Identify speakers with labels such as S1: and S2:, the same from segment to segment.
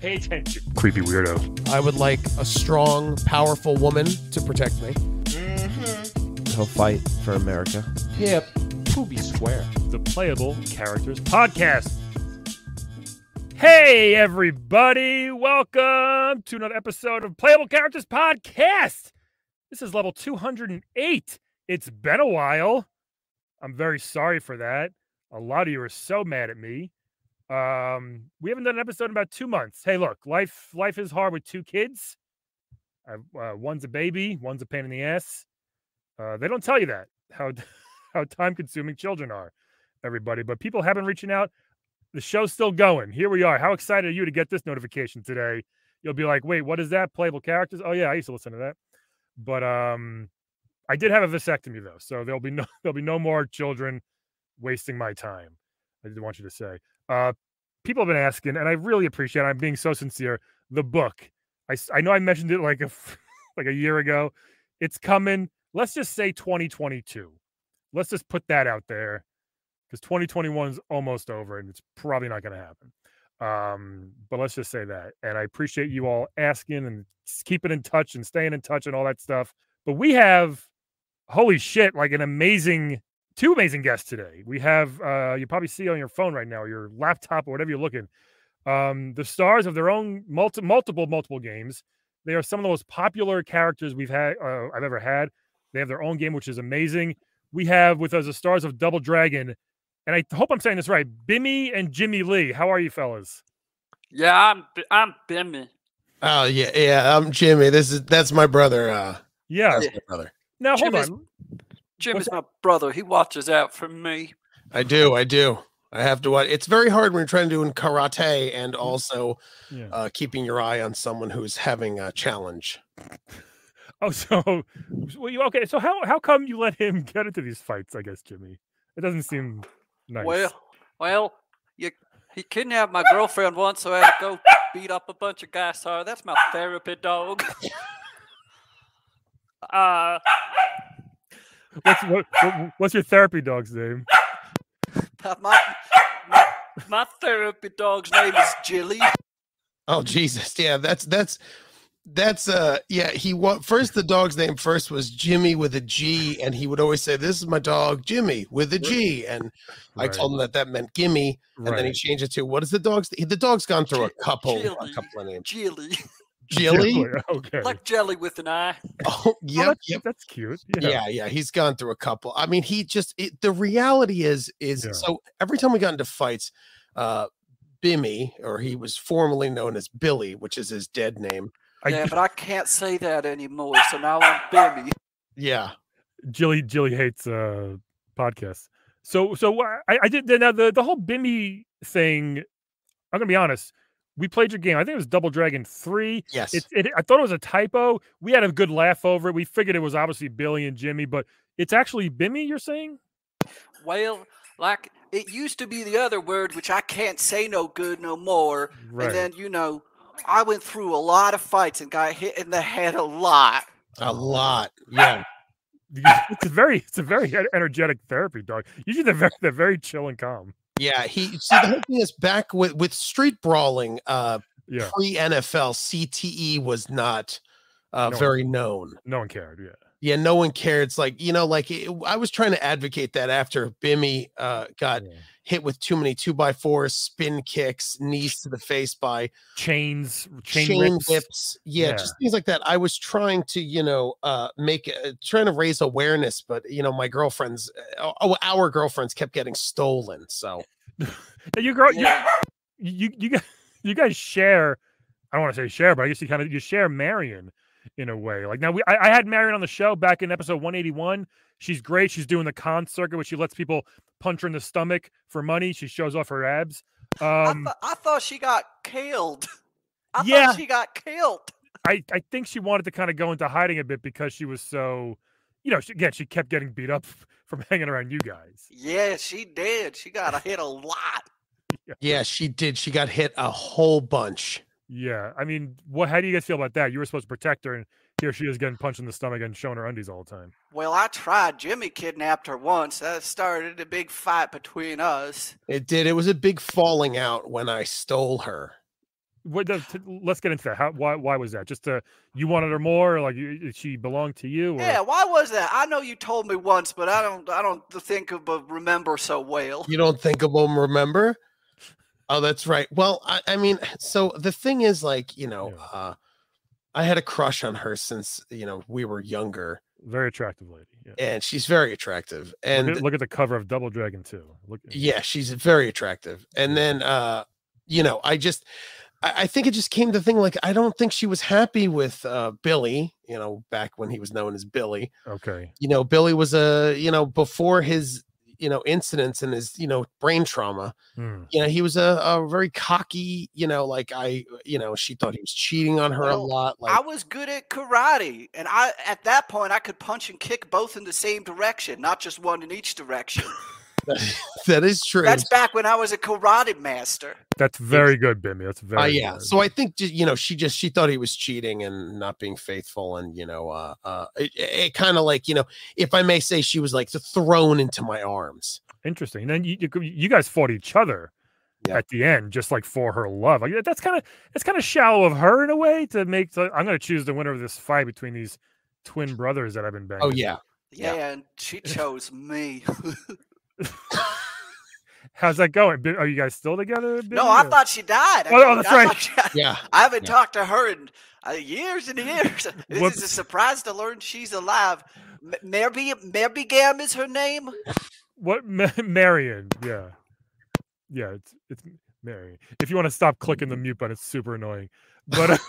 S1: Pay attention. Creepy weirdo.
S2: I would like a strong, powerful woman to protect me.
S3: He'll fight for America.
S2: Hip. Poopy square.
S1: The Playable Characters Podcast. Hey, everybody. Welcome to another episode of Playable Characters Podcast. This is level 208. It's been a while. I'm very sorry for that. A lot of you are so mad at me. We haven't done an episode in about 2 months. Hey, look, life is hard with 2 kids. One's a baby, one's a pain in the ass. They don't tell you that, how time-consuming children are, everybody. But people have been reaching out. The show's still going. Here we are. How excited are you to get this notification today? You'll be like, wait, what is that? Playable Characters? Oh, yeah, I used to listen to that. But I did have a vasectomy, though, so there'll be no more children wasting my time. I did want you to say. People have been asking, and I really appreciate it. I'm being so sincere. The book. I know I mentioned it like a year ago. It's coming. Let's just say 2022. Let's just put that out there because 2021 is almost over and it's probably not going to happen. But let's just say that. And I appreciate you all asking and keeping in touch and staying in touch and all that stuff. But we have, holy shit, like two amazing guests today. We have, you probably see on your phone right now, your laptop or whatever you're looking, the stars of their own multiple games. They are some of the most popular characters I've ever had. They have their own game, which is amazing. We have with us the stars of Double Dragon, and I hope I'm saying this right, Bimmy and Jimmy Lee. How are you, fellas?
S4: Yeah, I'm Bimmy.
S3: Oh yeah, I'm Jimmy. That's my brother.
S1: Yeah,
S3: that's my brother.
S1: Now hold on.
S4: Jimmy's my brother. He watches out for me.
S3: I do. I have to watch. It's very hard when you're trying to do in karate and also keeping your eye on someone who's having a challenge.
S1: Oh, so okay. So how come you let him get into these fights? I guess, Jimmy. It doesn't seem nice.
S4: Well, he kidnapped my girlfriend once, so I had to go beat up a bunch of guys. Sorry, that's my therapy dog.
S1: What's your therapy dog's name?
S4: My therapy dog's name is Jilly.
S3: Oh Jesus, yeah, that's first the dog's name first was Jimmy with a G, and he would always say, "This is my dog Jimmy with a G," and I told him that meant gimme, and then he changed it to what is the dog's? The dog's gone through a couple of names.
S4: Jilly,
S1: okay,
S4: like jelly with an eye.
S3: Oh, yep.
S1: That's cute.
S3: Yeah. He's gone through a couple. I mean, the reality is so every time we got into fights, Bimmy, or he was formerly known as Billy, which is his dead name.
S4: Yeah, but I can't say that anymore, so now I'm Bimmy.
S3: Yeah,
S1: Jilly hates podcasts. So I did now the whole Bimmy thing. I'm gonna be honest. We played your game. I think it was Double Dragon 3.
S3: Yes.
S1: I thought it was a typo. We had a good laugh over it. We figured it was obviously Billy and Jimmy, but it's actually Bimmy, you're saying?
S4: Well, like, it used to be the other word, which I can't say no good no more. Right. And then, I went through a lot of fights and got hit in the head a lot.
S3: A lot, yeah.
S1: It's a very energetic therapy dog. Usually they're very chill and calm.
S3: Yeah, the whole thing is back with street brawling. Pre-NFL, CTE was not very known.
S1: No one cared.
S3: Yeah, no one cared. It's like I was trying to advocate that after Bimmy got hit with too many 2x4s, spin kicks, knees to the face by
S1: chain
S3: whips. Yeah, just things like that. I was trying to trying to raise awareness, but our girlfriends kept getting stolen. So
S1: you guys share. I don't want to say share, but I guess you share Marion in a way. Like now I had Marion on the show back in episode 181. She's great. She's doing the con circuit, which she lets people punch her in the stomach for money. She shows off her abs.
S4: I thought she got killed. I thought she got killed.
S1: I think she wanted to kind of go into hiding a bit because she was so, she kept getting beat up from hanging around you guys.
S4: Yeah, she did. She got hit a lot.
S3: Yeah, she did. She got hit a whole bunch.
S1: Yeah. I mean, how do you guys feel about that? You were supposed to protect her, and here she is getting punched in the stomach and showing her undies all the time.
S4: Well, I tried. Jimmy kidnapped her once. That started a big fight between us.
S3: It did. It was a big falling out when I stole her.
S1: Let's get into that. Why was that? Just you wanted her more? Like she belonged to you? Or?
S4: Yeah, why was that? I know you told me once, but I don't think of remember so well.
S3: You don't think of them, remember? Oh, that's right. Well, I mean, so the thing is, like, I had a crush on her since we were younger.
S1: Very attractive lady. Yeah.
S3: And she's very attractive. And
S1: look at the cover of Double Dragon 2.
S3: Yeah, she's very attractive. And then I think it just came to the thing, like, I don't think she was happy with Billy, back when he was known as Billy.
S1: Okay.
S3: Billy was before his incidents and his brain trauma. He was a very cocky, she thought he was cheating on her a lot.
S4: I was good at karate, and at that point I could punch and kick both in the same direction, not just one in each direction.
S3: That is true.
S4: That's back when I was a karate master.
S1: That's very good, Bimmy. That's very good.
S3: So I think she thought he was cheating and not being faithful, and it kind of like, if I may say, she was like thrown into my arms.
S1: Interesting. And then you guys fought each other at the end, just like for her love. Like that's kind of shallow of her in a way to make. I'm going to choose the winner of this fight between these twin brothers that I've been banging.
S3: Oh yeah,
S4: and she chose me.
S1: How's that going? Are you guys still together? Bimmy?
S4: No, I thought she died.
S1: Oh, that's right.
S3: Yeah,
S4: I haven't talked to her in years and years. This is a surprise to learn she's alive. Merbigham is her name.
S1: What? Marion? Yeah, it's Marion. If you want to stop clicking the mute button, it's super annoying. But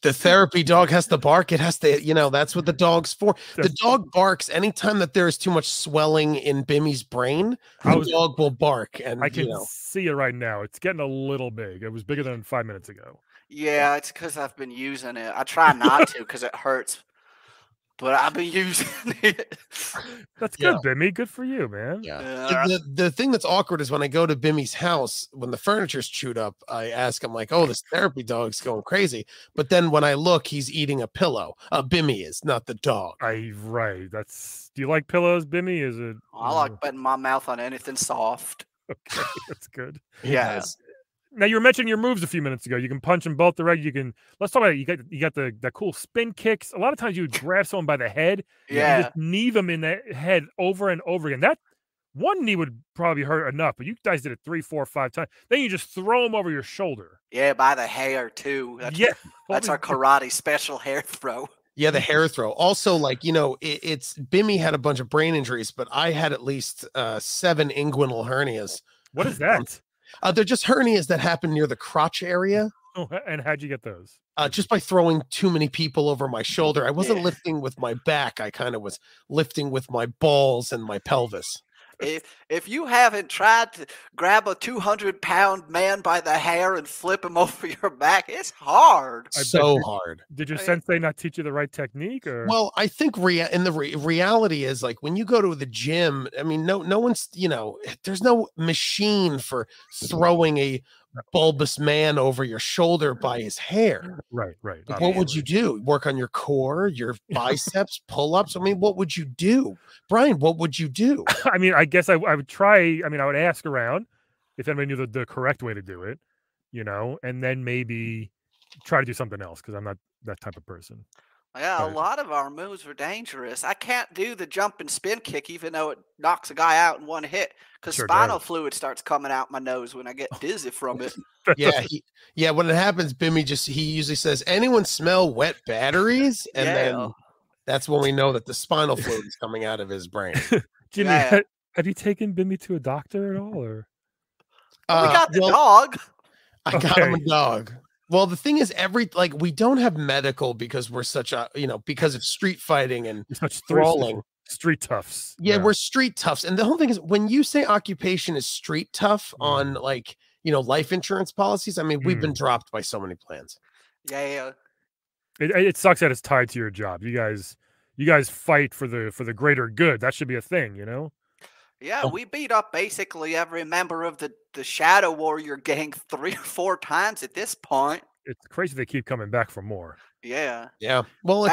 S3: the therapy dog has to bark. It has to, that's what the dog's for. The dog barks anytime that there is too much swelling in Bimmy's brain. The dog will bark, and
S1: I can see it right now. It's getting a little big. It was bigger than 5 minutes ago.
S4: Yeah, it's because I've been using it. I try not to because it hurts, but I've been using it.
S1: That's good, Bimmy. Good for you, man.
S3: Yeah. The thing that's awkward is when I go to Bimmy's house, when the furniture's chewed up, I ask him, like, oh, this therapy dog's going crazy. But then when I look, he's eating a pillow. Bimmy is, not the dog.
S1: Right. Do you like pillows, Bimmy? Is it?
S4: I like putting my mouth on anything soft.
S1: Okay, that's good.
S4: Yeah.
S1: Now you were mentioning your moves a few minutes ago. You can punch them both directly. Let's talk about it. You got the cool spin kicks. A lot of times you would grab someone by the head.
S4: Yeah.
S1: And just knee them in the head over and over again. That one knee would probably hurt enough, but you guys did it 3, 4, 5 times. Then you just throw them over your shoulder.
S4: Yeah, by the hair too. That's our karate special hair throw.
S3: Yeah, the hair throw. Also, like, it's Bimmy had a bunch of brain injuries, but I had at least 7 inguinal hernias.
S1: What is that?
S3: They're just hernias that happen near the crotch area.
S1: Oh, and how'd you get those?
S3: Just by throwing too many people over my shoulder. I wasn't lifting with my back. I kind of was lifting with my balls and my pelvis.
S4: If you haven't tried to grab a 200-pound man by the hair and flip him over your back, it's hard.
S3: So hard.
S1: Did your sensei not teach you the right technique? Or?
S3: Well, I think reality is, like, when you go to the gym, I mean, no one's, there's no machine for throwing a bulbous man over your shoulder by his hair.
S1: Right.
S3: Like, what would you do? Work on your core, your biceps, pull-ups? I mean, what would you do? Brian, what would you do?
S1: I mean, I guess I would try. I mean, I would ask around if anybody knew the correct way to do it, and then maybe try to do something else, because I'm not that type of person.
S4: Yeah, a lot of our moves are dangerous. I can't do the jump and spin kick, even though it knocks a guy out in one hit, because spinal fluid starts coming out my nose when I get dizzy from it.
S3: Yeah. When it happens, Bimmy he usually says, "Anyone smell wet batteries?" And then that's when we know that the spinal fluid is coming out of his brain.
S1: Jimmy, have you taken Bimmy to a doctor at all, or?
S4: We got the dog.
S3: I got him a dog. Well, the thing is, we don't have medical because we're such a, because of street fighting and
S1: such
S3: brawling.
S1: Street toughs.
S3: Yeah, we're street toughs. And the whole thing is, when you say occupation is street tough on, life insurance policies, I mean, we've been dropped by so many plans.
S4: Yeah.
S1: It sucks that it's tied to your job. You guys fight for the greater good. That should be a thing,
S4: Yeah, we beat up basically every member of the Shadow Warrior gang 3 or 4 times at this point.
S1: It's crazy they keep coming back for more.
S4: Yeah.
S3: Well,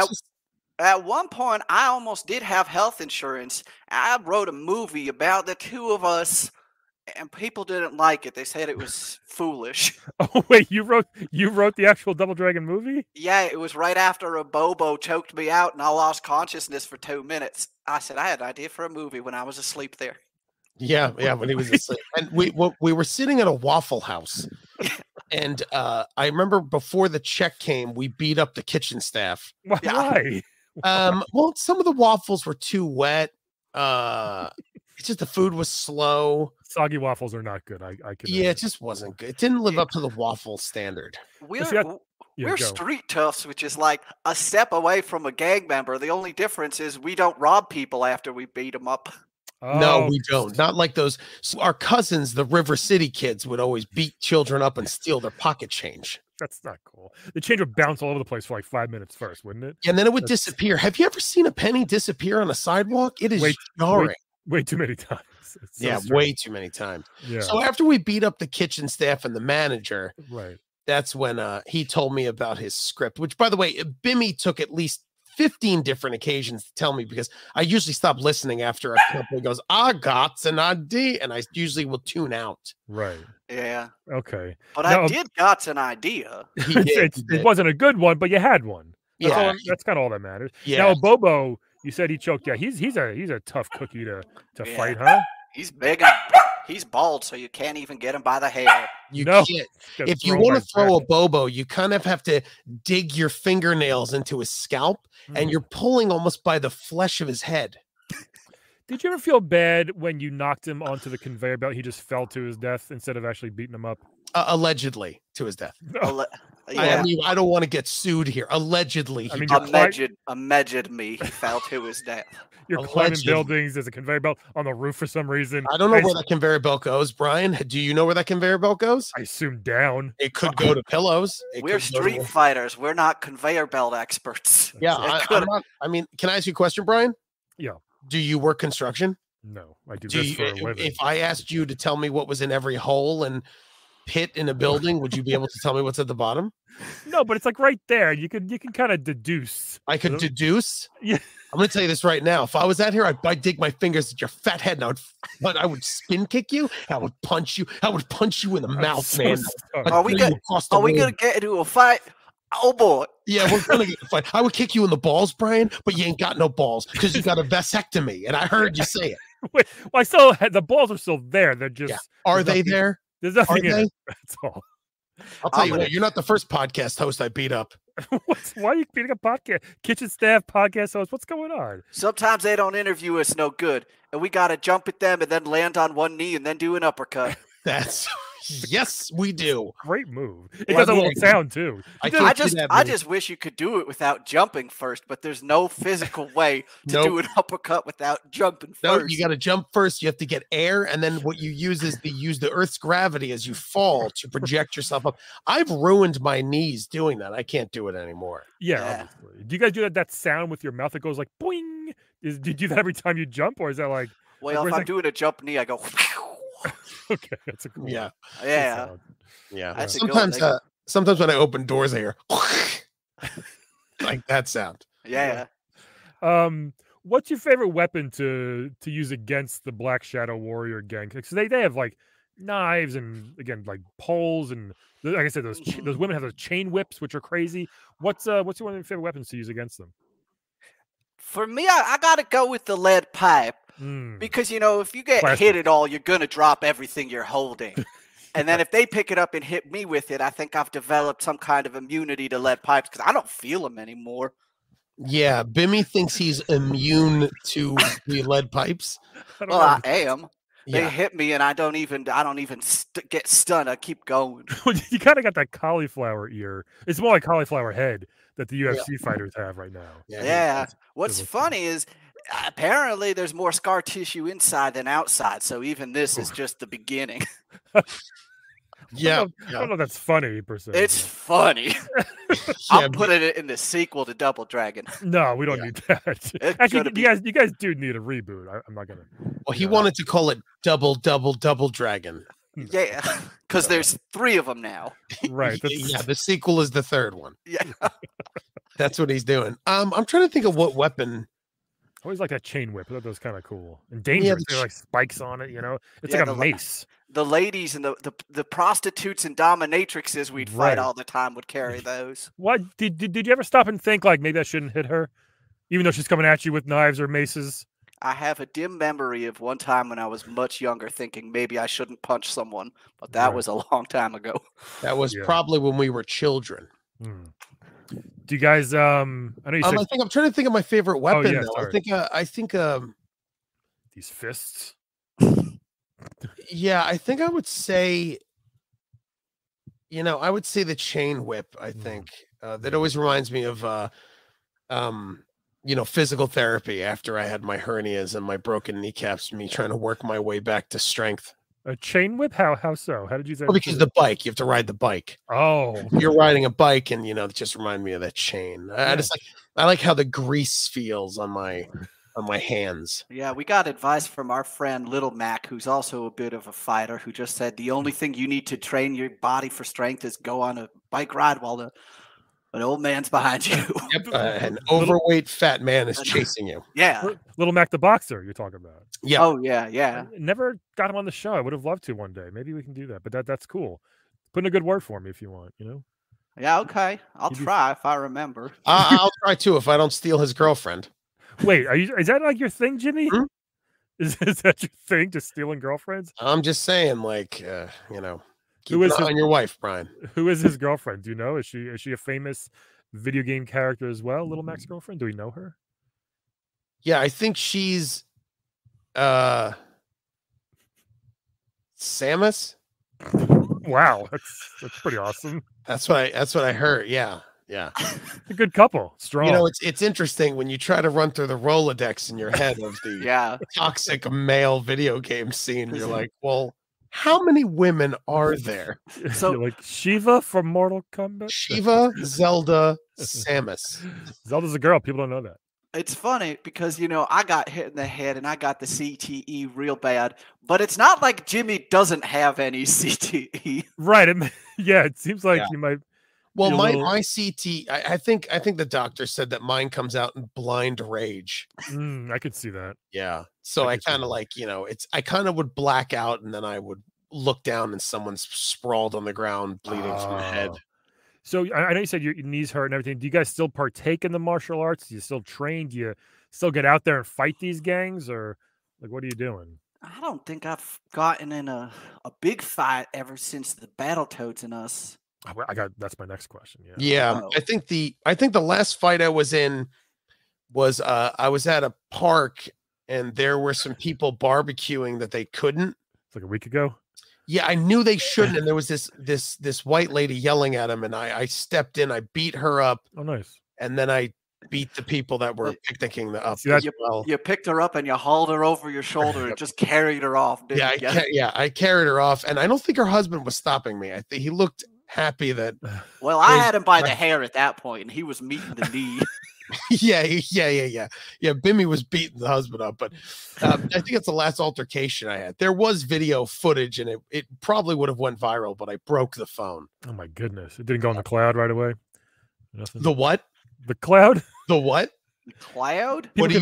S4: at one point, I almost did have health insurance. I wrote a movie about the 2 of us and people didn't like it. They said it was foolish.
S1: Oh wait, you wrote the actual Double Dragon movie?
S4: Yeah, it was right after a Bobo choked me out and I lost consciousness for 2 minutes. I said I had an idea for a movie when I was asleep there.
S3: Yeah, when he was asleep. And we were sitting at a Waffle House. And I remember before the check came, we beat up the kitchen staff.
S1: Why?
S3: Well, some of the waffles were too wet. It's just the food was slow.
S1: Soggy waffles are not good. I can.
S3: Yeah, it just wasn't good. It didn't live up to the waffle standard.
S4: We're street toughs, which is like a step away from a gang member. The only difference is we don't rob people after we beat them up.
S3: No, we don't. Not like those. So our cousins, the River City kids, would always beat children up and steal their pocket change.
S1: That's not cool. The change would bounce all over the place for like 5 minutes first, wouldn't it?
S3: And then it would disappear. Have you ever seen a penny disappear on a sidewalk? It is jarring.
S1: Way too many times.
S3: Way too many times.
S1: Yeah.
S3: So after we beat up the kitchen staff and the manager,
S1: right,
S3: that's when he told me about his script, which, by the way, Bimmy took at least 15 different occasions to tell me, because I usually stop listening after a couple. He goes, I got an idea, and I usually will tune out.
S1: Right.
S4: Yeah.
S1: Okay.
S4: But I did got an idea.
S1: It wasn't a good one, but you had one. That's kind of all that matters.
S3: Yeah.
S1: Now, Bobo, you said he choked. Yeah, he's a tough cookie to fight, huh?
S4: He's big and he's bald, so you can't even get him by the hair.
S3: You can't. If you want to throw a Bobo, you kind of have to dig your fingernails into his scalp, and you're pulling almost by the flesh of his head.
S1: Did you ever feel bad when you knocked him onto the conveyor belt? He just fell to his death instead of actually beating him up?
S3: Allegedly to his death.
S4: Yeah.
S3: I mean, I don't want to get sued here. Allegedly.
S4: He fell to his death.
S1: You're climbing buildings. There's a conveyor belt on the roof for some reason.
S3: I don't know where that conveyor belt goes, Brian. Do you know where that conveyor belt goes?
S1: I assume down.
S3: It could go to pillows.
S4: We're street fighters. We're not conveyor belt experts.
S3: Yeah, I'm not. I mean, can I ask you a question, Brian?
S1: Yeah.
S3: Do you work construction?
S1: No, I do this for a living.
S3: If I asked you to tell me what was in every hole and pit in a building, would you be able to tell me what's at the bottom?
S1: No, but it's like right there. You can kind of deduce.
S3: I could deduce?
S1: Yeah.
S3: I'm going to tell you this right now. If I was out here, I'd dig my fingers at your fat head, and I would spin kick you. I would punch you. I would punch you in the mouth, man.
S4: Are we going to get into a fight? Oh, boy.
S3: Yeah, we're going to get a fight. I would kick you in the balls, Brian, but you ain't got no balls because you got a vasectomy, and I heard you say it.
S1: Wait, well, I still had the balls are still there. They're just
S3: Are they there?
S1: There's nothing in it. That's all.
S3: I'll tell you what, you're not the first podcast host I beat up.
S1: Why are you beating up podcast? Kitchen staff, podcast host. What's going on?
S4: Sometimes they don't interview us no good, and we got to jump at them and then land on one knee and then do an uppercut.
S3: Yes, we do.
S1: Great move. It does a little sound too.
S4: I just wish you could do it without jumping first, but there's no physical way to do an uppercut without jumping first.
S3: No, you got to jump first. You have to get air, and then what you use is use the Earth's gravity as you fall to project yourself up. I've ruined my knees doing that. I can't do it anymore.
S1: Yeah. Obviously. Do you guys do that sound with your mouth that goes like boing? Do you do that every time you jump, or is that like?
S4: Well, if I'm doing a jump knee, I go.
S1: Okay, that's a cool.
S3: Yeah. Sometimes when I open doors, I hear like that sound.
S4: Yeah.
S1: What's your favorite weapon to use against the Black Shadow Warrior gang? Because they have like knives and again like poles and like I said, those women have those chain whips which are crazy. What's one of your favorite weapons to use against them?
S4: For me, I gotta go with the lead pipe. Because, if you get hit at all, you're going to drop everything you're holding. And then if they pick it up and hit me with it, I think I've developed some kind of immunity to lead pipes because I don't feel them anymore.
S3: Yeah, Bimmy thinks he's immune to the lead pipes.
S4: I am. They hit me and I don't even get stunned. I keep going.
S1: You kind of got that cauliflower ear. It's more like cauliflower head that the UFC fighters have right now.
S4: Yeah. What's funny is apparently there's more scar tissue inside than outside. So even this is just the beginning.
S1: I don't know if that's funny per se.
S4: It's funny. I'm putting it in the sequel to Double Dragon.
S1: No, we don't need that. Actually, you guys do need a reboot. I'm not gonna.
S3: Well, he wanted to call it Double Dragon.
S4: Yeah, because there's 3 of them now.
S1: Right.
S3: Yeah, the sequel is the 3rd one.
S4: Yeah,
S3: that's what he's doing. I'm trying to think of what weapon
S1: always like that chain whip. I thought that was kind of cool and dangerous. There like spikes on it, you know. It's like a mace.
S4: The ladies and the prostitutes and dominatrixes we'd fight all the time would carry those.
S1: What did you ever stop and think like maybe I shouldn't hit her, even though she's coming at you with knives or maces?
S4: I have a dim memory of one time when I was much younger thinking maybe I shouldn't punch someone, but that was a long time ago.
S3: That was probably when we were children.
S1: Do you guys I know you said
S3: I'm trying to think of my favorite weapon though. I think
S1: these fists.
S3: Yeah, I think I would say I would say the chain whip, I think. That always reminds me of physical therapy after I had my hernias and my broken kneecaps, me trying to work my way back to strength.
S1: A chain whip? How so? How did you say?
S3: Well, because the bike, you have to ride the bike.
S1: Oh,
S3: you're riding a bike, and it just reminded me of that chain. I like how the grease feels on my hands.
S4: Yeah, we got advice from our friend Little Mac, who's also a bit of a fighter, who just said the only thing you need to train your body for strength is go on a bike ride while an old man's behind you.
S3: Yep, an overweight fat man is chasing you.
S4: Yeah.
S1: Little Mac the boxer you're talking about.
S3: Yeah.
S4: Oh, yeah.
S1: I never got him on the show. I would have loved to one day. Maybe we can do that. But that's cool. Put in a good word for me if you want,
S4: Yeah, okay. I'll try if I remember.
S3: I'll try too if I don't steal his girlfriend.
S1: Wait, is that like your thing, Jimmy? Hmm? Is that your thing, just stealing girlfriends?
S3: I'm just saying, keep an eye on your wife, Brian.
S1: Who is his girlfriend? Do you know? Is she a famous video game character as well? Little Mac's girlfriend? Do we know her?
S3: Yeah, I think she's Samus.
S1: Wow, that's pretty awesome.
S3: That's what I heard. Yeah.
S1: A good couple. Strong.
S3: It's interesting when you try to run through the Rolodex in your head of the toxic male video game scene. You're like, well, how many women are there?
S1: So you're like Shiva from Mortal Kombat?
S3: Shiva, Zelda, Samus.
S1: Zelda's a girl. People don't know that.
S4: It's funny because, I got hit in the head and I got the CTE real bad, but it's not like Jimmy doesn't have any CTE.
S1: Right. It seems like you might.
S3: Well, my CT, I think the doctor said that mine comes out in blind rage.
S1: I could see that.
S3: Yeah. So I kind of I kind of would black out and then I would look down and someone's sprawled on the ground bleeding from the head.
S1: So I know you said your knees hurt and everything. Do you guys still partake in the martial arts? Do you still train? Do you still get out there and fight these gangs, or what are you doing?
S4: I don't think I've gotten in a big fight ever since the Battletoads and us.
S1: That's my next question.
S3: Yeah. I think the last fight I was in was I was at a park and there were some people barbecuing that they couldn't.
S1: It's like a week ago.
S3: Yeah, I knew they shouldn't, and there was this white lady yelling at him, and I stepped in, I beat her up.
S1: Oh, nice.
S3: And then I beat the people that were picnicking up.
S4: You picked her up and you hauled her over your shoulder and just carried her off.
S3: I carried her off, and I don't think her husband was stopping me. I think he looked happy that.
S4: Well, I had him by the hair at that point, and he was meeting the knee.
S3: Yeah. Bimmy was beating the husband up, but I think it's the last altercation I had. There was video footage, and it probably would have went viral, but I broke the phone.
S1: Oh my goodness! It didn't go in the cloud right away. Nothing.
S3: The what?
S1: The cloud?
S3: The what?
S4: The cloud?
S3: What do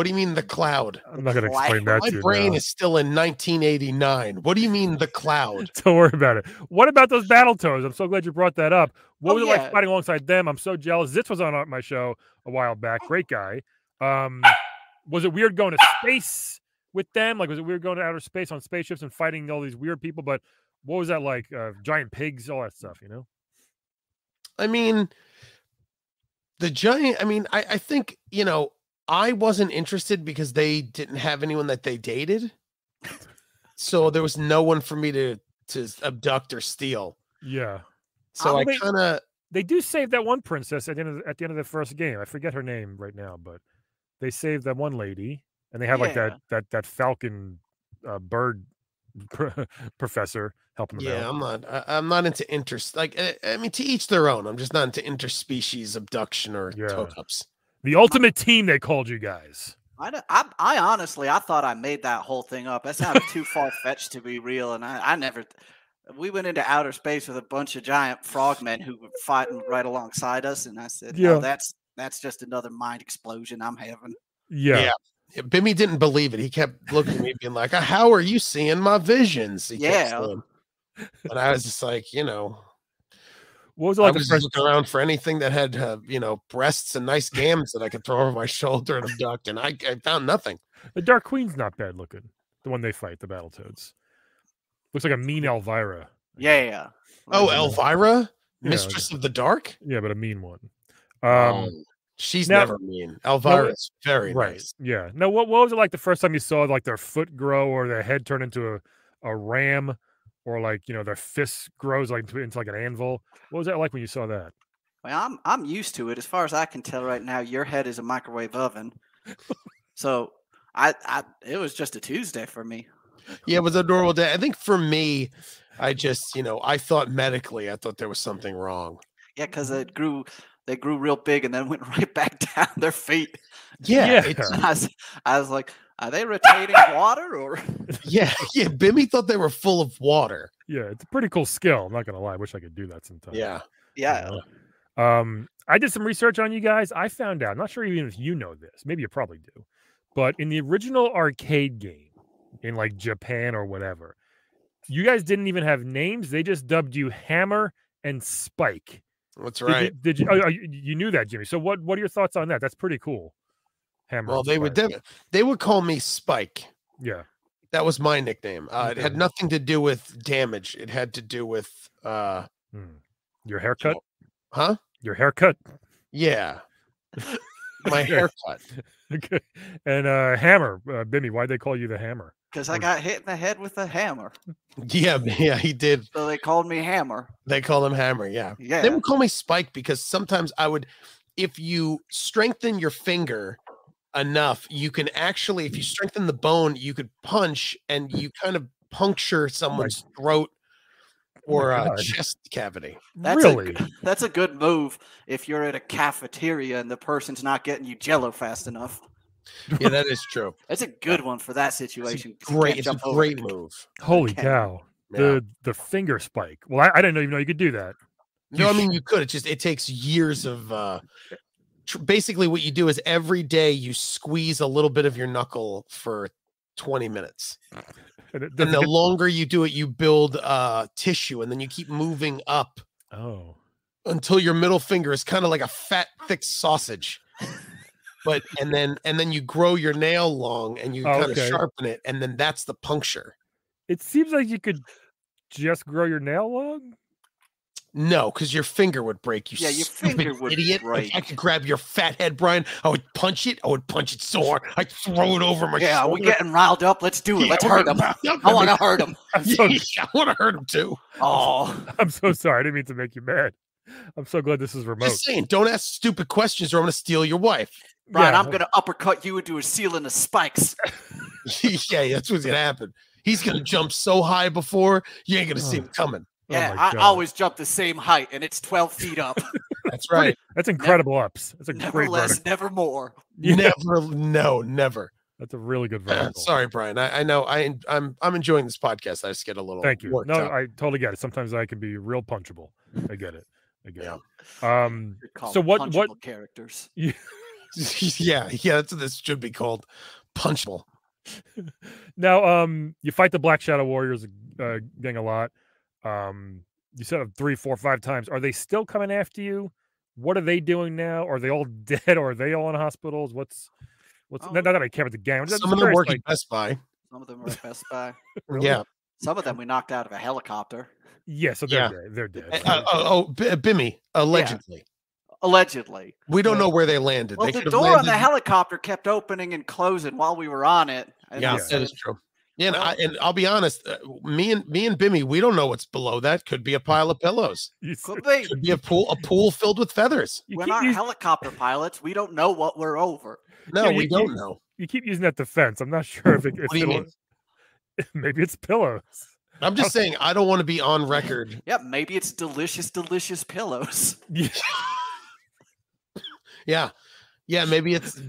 S3: you mean the cloud?
S1: I'm not going to explain that to you.
S3: My brain is still in 1989. What do you mean the cloud?
S1: Don't worry about it. What about those Battletoads? I'm so glad you brought that up. What was it like fighting alongside them? I'm so jealous. Zitz was on my show a while back. Great guy. Was it weird going to space with them? Was it weird going to outer space on spaceships and fighting all these weird people? But what was that like? Giant pigs, all that stuff,
S3: I mean, I think, I wasn't interested because they didn't have anyone that they dated. So there was no one for me to abduct or steal.
S1: Yeah.
S3: So
S1: they do save that one princess at the end of the first game. I forget her name right now, but they saved that one lady, and they have that falcon bird professor helping them out.
S3: Yeah, I'm not into to each their own. I'm just not into interspecies abduction or toad-ups.
S1: The ultimate team, they called you guys.
S4: I honestly, I thought I made that whole thing up. That sounded too far-fetched to be real, and I never. We went into outer space with a bunch of giant frogmen who were fighting right alongside us, and I said, "No, that's just another mind explosion I'm having."
S1: Yeah.
S3: Bimmy didn't believe it. He kept looking at me being like, how are you seeing my visions? He kept saying. And I was just like,
S1: what was it like
S3: I was just looking around for anything that had, breasts and nice gams that I could throw over my shoulder and abduct, and I found nothing.
S1: The Dark Queen's not bad looking. The one they fight, the Battletoads. Looks like a mean Elvira.
S4: Yeah.
S3: Oh, Elvira? Mistress of the Dark?
S1: Yeah, but a mean one.
S3: She's never mean. Elvira's very nice.
S1: Yeah. Now, what was it like the first time you saw like their foot grow or their head turn into a ram, or like their fist grows like into like an anvil? What was that like when you saw that?
S4: Well, I'm used to it. As far as I can tell right now, your head is a microwave oven. So it was just a Tuesday for me.
S3: Yeah, it was a normal day. I think for me, I just I thought medically, I thought there was something wrong.
S4: Yeah, because they grew real big and then went right back down their feet.
S3: Yeah.
S4: I was like, are they retaining water or?
S3: Yeah. Bimmy thought they were full of water.
S1: Yeah, it's a pretty cool skill. I'm not gonna lie. I wish I could do that sometimes.
S3: Yeah.
S1: I did some research on you guys. I found out. I'm not sure even if you know this. Maybe you probably do. But in the original arcade game, in like Japan or whatever, you guys didn't even have names. They just dubbed you Hammer and Spike.
S3: That's right.
S1: Did you? Oh, you knew that, Jimmy. So what are your thoughts on that? That's pretty cool. Hammer.
S3: Well, they would call me Spike.
S1: Yeah,
S3: that was my nickname. It had nothing to do with damage. It had to do with
S1: your haircut.
S3: Huh?
S1: Your haircut.
S3: Yeah, my haircut.
S1: Okay. And Hammer, Bimmy. Why'd they call you the Hammer?
S4: Because I got hit in the head with a hammer.
S3: Yeah, he did.
S4: So they called me Hammer.
S3: They call him Hammer, yeah. They would call me Spike because sometimes if you strengthen your finger enough, you can actually, if you strengthen the bone, you could punch and you kind of puncture someone's throat or chest cavity.
S4: That's a good move if you're at a cafeteria and the person's not getting you Jello fast enough.
S3: Yeah, that is true.
S4: That's a good one for that situation.
S3: It's a great move.
S1: Holy cow. The finger spike. Well, I didn't even know you could do that.
S3: No, I mean you could. It takes years of basically what you do is every day you squeeze a little bit of your knuckle for 20 minutes. And the longer you do it, you build tissue, and then you keep moving up.
S1: Oh.
S3: Until your middle finger is kind of like a fat, thick sausage. But and then you grow your nail long and you kind of sharpen it, and then that's the puncture.
S1: It seems like you could just grow your nail long.
S3: No, because your finger would break.
S4: Your finger would break.
S3: If I could grab your fat head, Brian, I would punch it. I would punch it so hard. I'd throw it over my shoulder.
S4: Yeah, we're getting riled up. Let's do it. Let's hurt him. I want to hurt him.
S3: I want to hurt him too.
S4: Oh,
S1: I'm so sorry. I didn't mean to make you mad. I'm so glad this is remote.
S3: Just saying, don't ask stupid questions or I'm going to steal your wife.
S4: Brian, I'm going to uppercut you into a ceiling of spikes.
S3: Yeah, that's what's going to happen. He's going to jump so high before you ain't going to see him coming.
S4: Yeah, I always jump the same height, and it's 12 feet up.
S3: That's right.
S1: That's incredible ups. That's a
S4: never
S1: great
S4: less,
S1: vertical.
S4: never more.
S1: Yeah.
S3: Never.
S1: That's a really good vertical.
S3: Sorry, Brian. I know I'm enjoying this podcast. I just get a little.
S1: Thank you. No,
S3: up.
S1: I totally get it. Sometimes I can be real punchable. I get it.
S3: Yeah.
S1: So what
S4: characters?
S3: Yeah, that's what this should be called, punchable.
S1: Now, you fight the Black Shadow Warriors gang a lot. You said it 3, 4, 5 times. Are they still coming after you? What are they doing now? Are they all dead? Or are they all in hospitals? What's not that I care about the gang.
S3: Some of them work at Best Buy.
S4: Some of them are at Best Buy.
S1: Really?
S3: Yeah.
S4: Some of them we knocked out of a helicopter.
S1: Yeah, so they're dead.
S3: Bimmy, allegedly.
S4: Yeah. Allegedly.
S3: We don't know where they landed.
S4: Well, the door on the helicopter kept opening and closing while we were on it.
S3: Yeah, that is true. Yeah, and I'll be honest, me and Bimmy, we don't know what's below that. Could be a pile of pillows.
S4: Could be.
S3: Could be a pool filled with feathers.
S4: We're not helicopter pilots. We don't know what we're over.
S3: No, we don't know.
S1: You keep using that defense. I'm not sure if maybe it's pillows.
S3: I'm just saying I don't want to be on record.
S4: Yeah, maybe it's delicious pillows.
S3: Yeah, maybe it's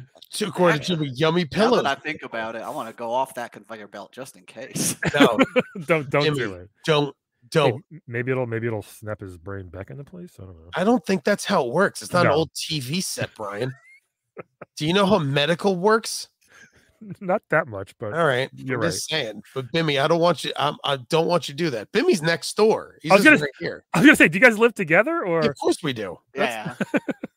S3: according to the yummy pillow.
S4: Now that I think about it, I want to go off that conveyor belt just in case.
S3: No,
S1: don't do it.
S3: Don't.
S1: Hey, maybe it'll snap his brain back into place. I don't know.
S3: I don't think that's how it works. It's not an old TV set, Brian. Do you know how medical works?
S1: Not that much, but
S3: all right.
S1: You're
S3: I'm
S1: right.
S3: just saying. But Bimmy, I don't want you. I don't want you to do that. Bimmy's next door. He's
S1: I was
S3: just
S1: gonna-
S3: right here.
S1: I was gonna say, do you guys live together or?
S3: Yeah, of course we do.
S4: Yeah.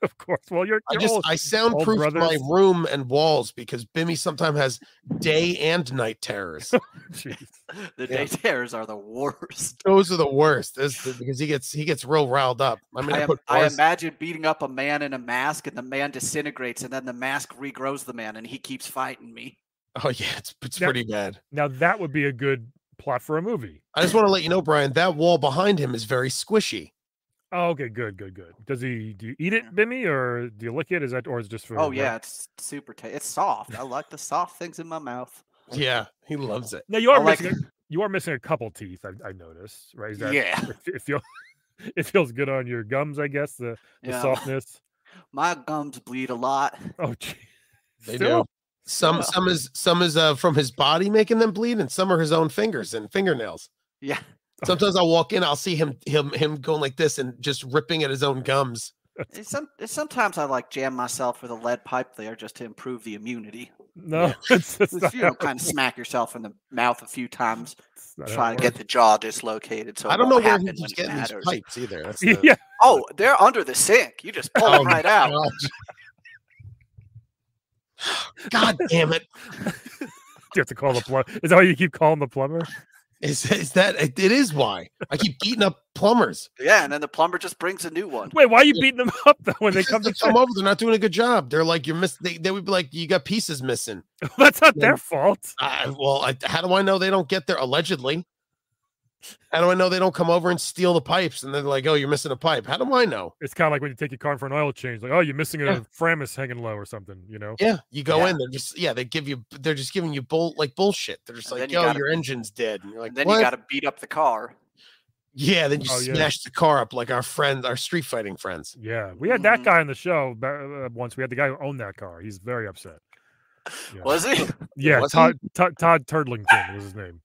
S1: Of course. Well, you're old,
S3: I soundproof my
S1: brothers.
S3: room and walls because Bimmy sometimes has day and night terrors.
S1: Jeez.
S4: The day terrors are the worst.
S3: Those are the worst. Because he gets real riled up. I mean,
S4: I imagine beating up a man in a mask and the man disintegrates and then the mask regrows the man and he keeps fighting me.
S3: oh yeah, it's pretty bad.
S1: Now that would be a good plot for a movie.
S3: I just want to let you know, Brian, that wall behind him is very squishy.
S1: Oh, okay, good. Do you eat it, Bimmy, or do you lick it? Is it just for?
S4: Oh yeah, it's super it's soft. I like the soft things in my mouth.
S3: Yeah, he loves it.
S1: Now you are missing a couple teeth. I noticed, right? Is that,
S4: yeah.
S1: It feels good on your gums, I guess. The softness.
S4: My gums bleed a lot.
S1: Oh, gee.
S3: They do. Some is from his body making them bleed, and some are his own fingers and fingernails.
S4: Yeah.
S3: Sometimes I'll walk in, I'll see him going like this and just ripping at his own gums.
S4: Sometimes I like jam myself with a lead pipe there just to improve the immunity.
S1: No,
S4: it's kind of smack yourself in the mouth a few times, try to get the jaw dislocated. So
S3: I don't know where he keeps getting these pipes either.
S1: Yeah.
S4: Oh, they're under the sink. You just pull them right out.
S3: God damn it!
S1: You have to call the plumber. Is that why you keep calling the plumber?
S3: Is that it? Is why I keep beating up plumbers.
S4: Yeah, and then the plumber just brings a new one.
S1: Wait, why are you beating them up though when they come
S3: over? They're not doing a good job. They're like, you're missing. They would be like, you got pieces missing.
S1: That's not their fault.
S3: How do I know they don't get there? Allegedly. How do I know they don't come over and steal the pipes? And they're like, oh, you're missing a pipe. How do I know?
S1: It's kind of like when you take your car for an oil change. Like, oh, you're missing a Framus hanging low or something, you know?
S3: Yeah, you go in, they're just giving you bullshit. They're just like, yo, your engine's dead. And you're like,
S4: then you got to beat up the car.
S3: Yeah, then you smash the car up like our street fighting friends.
S1: Yeah, we had that guy on the show once. We had the guy who owned that car. He's very upset.
S4: Yeah. Was he?
S1: Yeah, Todd Turdlington was his name.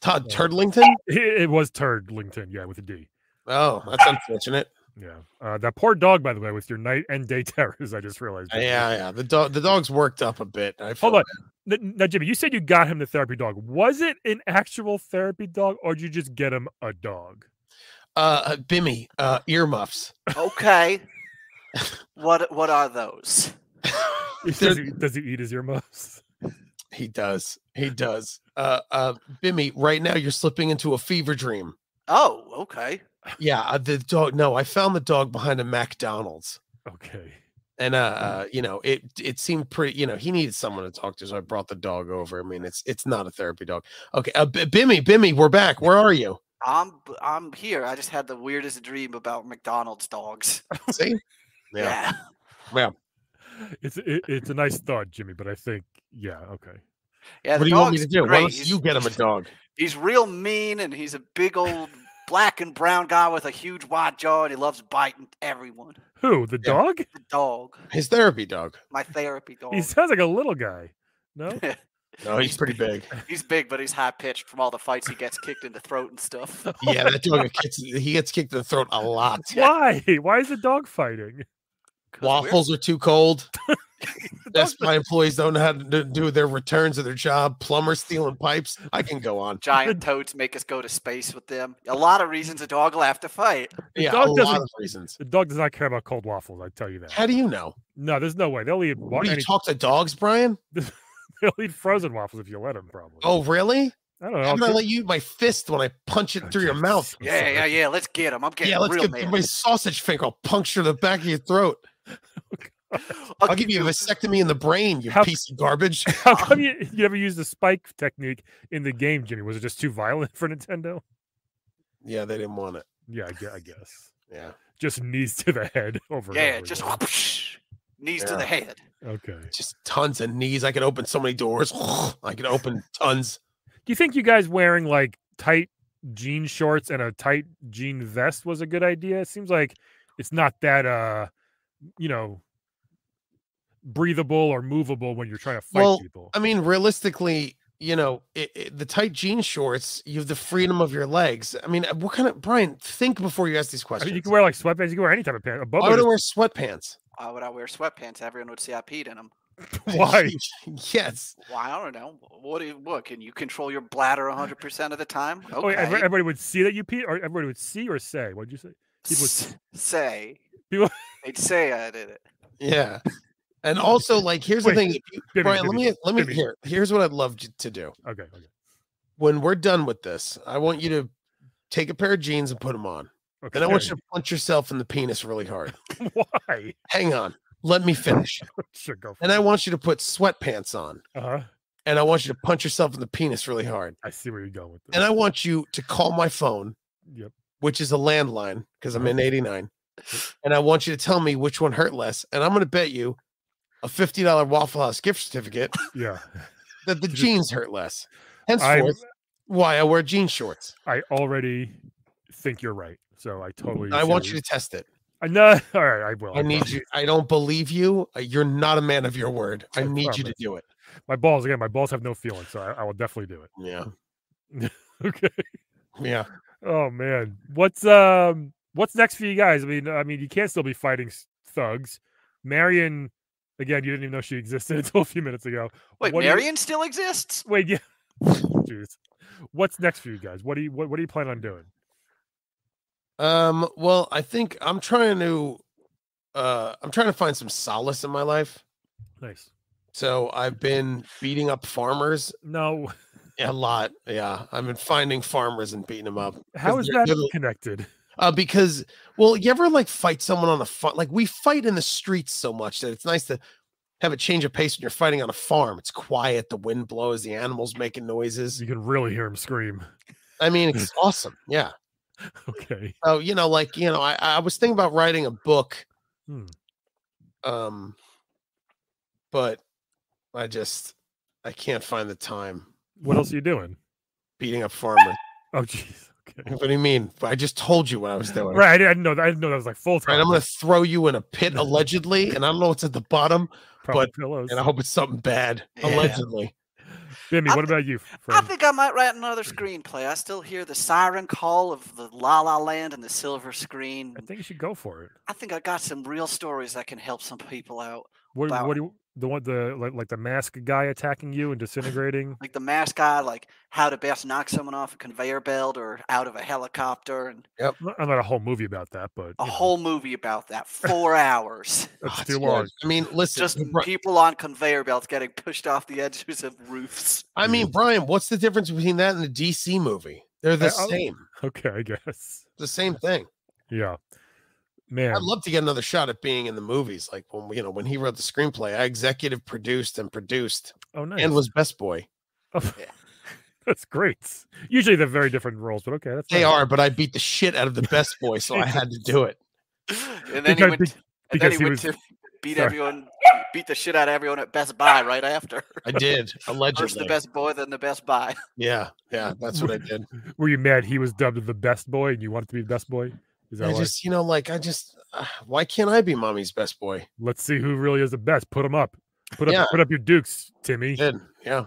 S3: Todd Turdlington?
S1: It was Turdlington, yeah, with a D.
S3: Oh, that's unfortunate.
S1: Yeah. That poor dog, by the way, with your night and day terrors, I just realized.
S3: Yeah. The dog's worked up a bit.
S1: Hold on. Now, Jimmy, you said you got him the therapy dog. Was it an actual therapy dog, or did you just get him a dog?
S3: Bimmy, earmuffs.
S4: Okay. What are those?
S1: Does he eat his earmuffs?
S3: He does. Bimmy, right now you're slipping into a fever dream.
S4: Oh, okay.
S3: Yeah, the dog. No, I found the dog behind a McDonald's.
S1: Okay.
S3: And it seemed pretty. He needed someone to talk to, so I brought the dog over. I mean, it's not a therapy dog. Okay, Bimmy, we're back. Where are you?
S4: I'm here. I just had the weirdest dream about McDonald's dogs.
S3: See?
S4: Yeah.
S1: It's a nice thought, Jimmy, but I think okay.
S4: Yeah.
S3: What do you want me to do? Why don't you get him a dog?
S4: He's real mean, and he's a big old black and brown guy with a huge wide jaw, and he loves biting everyone.
S1: Who? The dog?
S4: The dog.
S3: His therapy dog.
S4: My therapy dog.
S1: He sounds like a little guy. No?
S3: No, he's pretty big.
S4: He's big, but he's high pitched from all the fights he gets kicked in the throat and stuff.
S3: Yeah, that dog gets kicked in the throat a lot.
S1: Why? Why is the dog fighting?
S3: Waffles are too cold. Best Buy employees don't know how to do their returns of their job. Plumbers stealing pipes. I can go on.
S4: Giant toads make us go to space with them. A lot of reasons a dog will have to fight.
S3: A lot of reasons.
S1: The dog does not care about cold waffles. I tell you that.
S3: How do you know?
S1: No, there's no way. They'll eat.
S3: What, do you talk to dogs, Brian?
S1: They'll eat frozen waffles if you let them. Probably.
S3: Oh, really?
S1: I don't know.
S3: I'm gonna let you use my fist when I punch it through your mouth.
S4: Yeah. Let's get him. I'm getting real mad.
S3: My sausage finger. I'll puncture the back of your throat. I'll give you a vasectomy in the brain, you piece of garbage.
S1: How come you ever used the spike technique in the game, Jimmy? Was it just too violent for Nintendo?
S3: Yeah, they didn't want it.
S1: Yeah, I guess.
S3: Yeah.
S1: Just knees to the head over.
S4: Yeah, just whoosh, knees to the head.
S1: Okay.
S3: Just tons of knees. I could open so many doors. I could open tons.
S1: Do you think you guys wearing like tight jean shorts and a tight jean vest was a good idea? It seems like it's not that breathable or movable when you're trying to fight people.
S3: I mean, realistically, the tight jean shorts, you have the freedom of your legs. I mean, what kind of, Brian, think before you ask these questions.
S1: You can wear like sweatpants. You can wear any type of pants.
S3: Why would I wear sweatpants?
S4: Why would I wear sweatpants? Everyone would see I peed in them.
S1: Why?
S3: Yes.
S4: Well, I don't know. What can you control your bladder 100% of the time? Okay.
S1: Oh, wait, everybody would see that you pee, or everybody would see or say? What did you say?
S4: People would say.
S1: People.
S4: They'd say I did it.
S3: Yeah. And also, like, here's the thing, Brian. Let me. Here's what I'd love to do.
S1: Okay.
S3: When we're done with this, I want you to take a pair of jeans and put them on. Okay. And I want you to punch yourself in the penis really hard.
S1: Why?
S3: Hang on. Let me finish.
S1: Sure, go for
S3: and
S1: it.
S3: I want you to put sweatpants on. And I want you to punch yourself in the penis really hard.
S1: I see where you're going with this.
S3: And I want you to call my phone, which is a landline, because I'm in 89. And I want you to tell me which one hurt less. And I'm going to bet you a $50 Waffle House gift certificate that the jeans hurt less. Henceforth, why I wear jean shorts.
S1: I already think you're right. So I
S3: want you to test it.
S1: I know. All right, I will.
S3: I need you. I don't believe you. You're not a man of your word. I need you to do it.
S1: My balls have no feeling, so I will definitely do it.
S3: Yeah.
S1: Okay.
S3: Yeah.
S1: Oh man, what's next for you guys? I mean, you can't still be fighting thugs. Marion, again, you didn't even know she existed until a few minutes ago.
S4: Wait, Marion still exists?
S1: Wait, yeah. Jeez. What's next for you guys? What do you plan on doing?
S3: Well, I think I'm trying to find some solace in my life.
S1: Nice.
S3: So I've been beating up farmers.
S1: No.
S3: A lot. Yeah. I've been finding farmers and beating them up.
S1: How is that connected?
S3: Because, well, you ever like fight someone on a farm? Like we fight in the streets so much that it's nice to have a change of pace when you're fighting on a farm. It's quiet. The wind blows. The animals making noises.
S1: You can really hear them scream.
S3: I mean, it's awesome. Yeah.
S1: Okay.
S3: Oh, I was thinking about writing a book. But I can't find the time.
S1: What else are you doing?
S3: Beating up farmers.
S1: Oh, jeez. Okay.
S3: What do you mean? I just told you what I was doing.
S1: Right. I didn't know that was like full time.
S3: Right, I'm going to throw you in a pit allegedly, and I don't know what's at the bottom,
S1: probably pillows.
S3: And I hope it's something bad. Yeah. Allegedly.
S1: Bimmy, what about you, friend?
S4: I think I might write another screenplay. I still hear the siren call of the La La Land and the silver screen.
S1: I think you should go for it.
S4: I think I got some real stories that can help some people out.
S1: What do you, the mask guy attacking you and disintegrating?
S4: Like the mask guy, like how to best knock someone off a conveyor belt or out of a helicopter. And
S1: I'm not a whole movie about that, but
S4: whole movie about that. 4 hours.
S1: That's too long.
S3: I mean, listen,
S4: just people on conveyor belts getting pushed off the edges of roofs.
S3: I mean, Brian, what's the difference between that and the DC movie? They're the same.
S1: Okay, I guess
S3: the same thing.
S1: Yeah. Man,
S3: I'd love to get another shot at being in the movies. Like when he wrote the screenplay, I executive produced and produced.
S1: Oh, nice.
S3: And was best boy.
S1: Oh, yeah. That's great. Usually they're very different roles, but okay. They
S3: are, but I beat the shit out of the best boy, so I had to do it.
S4: And then he went to beat the shit out of everyone at Best Buy right after.
S3: I did, allegedly.
S4: First the best boy, then the Best Buy.
S3: Yeah, that's what I did.
S1: Were you mad he was dubbed the best boy and you wanted to be the best boy?
S3: Why can't I be mommy's best boy?
S1: Let's see who really is the best. Put him up. Put up your dukes, Timmy.
S3: Yeah.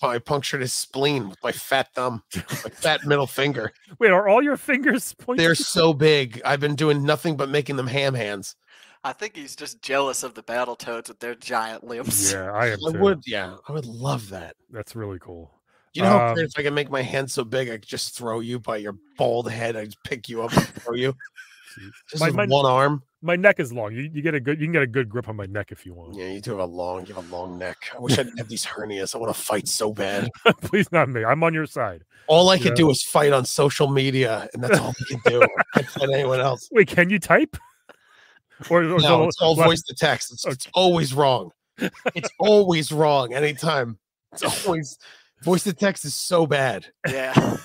S3: I punctured his spleen with my fat thumb, my fat middle finger.
S1: Wait, are all your fingers pointed?
S3: They're so big. I've been doing nothing but making them ham hands.
S4: I think he's just jealous of the Battletoads with their giant limbs.
S1: Yeah, I am too.
S3: I would love that.
S1: That's really cool.
S3: You know how if I can make my hand so big, I could just throw you by your bald head. I just pick you up and throw you. Just with one arm.
S1: My neck is long. You can get a good grip on my neck if you want.
S3: Yeah, you have a long neck. I wish I didn't have these hernias. I want to fight so bad.
S1: Please, not me. I'm on your side.
S3: All I could do is fight on social media, and that's all I can do. I can't fight anyone else.
S1: Wait, can you type?
S3: No, it's all voice to text. It's always wrong. It's always wrong. Anytime. It's always voice to text is so bad.
S4: Yeah.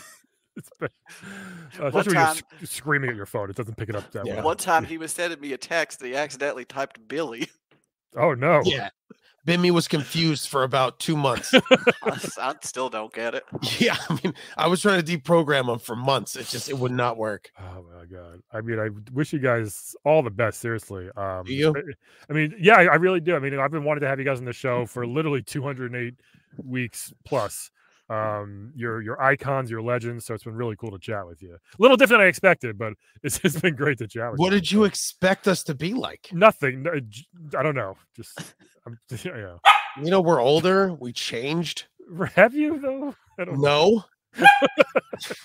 S1: Especially when you're screaming at your phone, it doesn't pick it up that well.
S4: One time he was sending me a text and he accidentally typed Billy.
S1: Oh no.
S3: Yeah. Bimmy was confused for about 2 months.
S4: I still don't get it.
S3: Yeah, I mean, I was trying to deprogram him for months. It would not work.
S1: Oh my god. I mean, I wish you guys all the best, seriously.
S3: Do you?
S1: I mean, yeah, I really do. I mean, I've been wanting to have you guys on the show for literally 208 weeks plus. Your icons, your legends, so it's been really cool to chat with you. A little different than I expected, but it's been great to chat with you.
S3: What did you expect us to be like?
S1: Nothing. I don't know. Just Yeah.
S3: You know, we're older. We changed.
S1: Have you though? I don't
S3: know.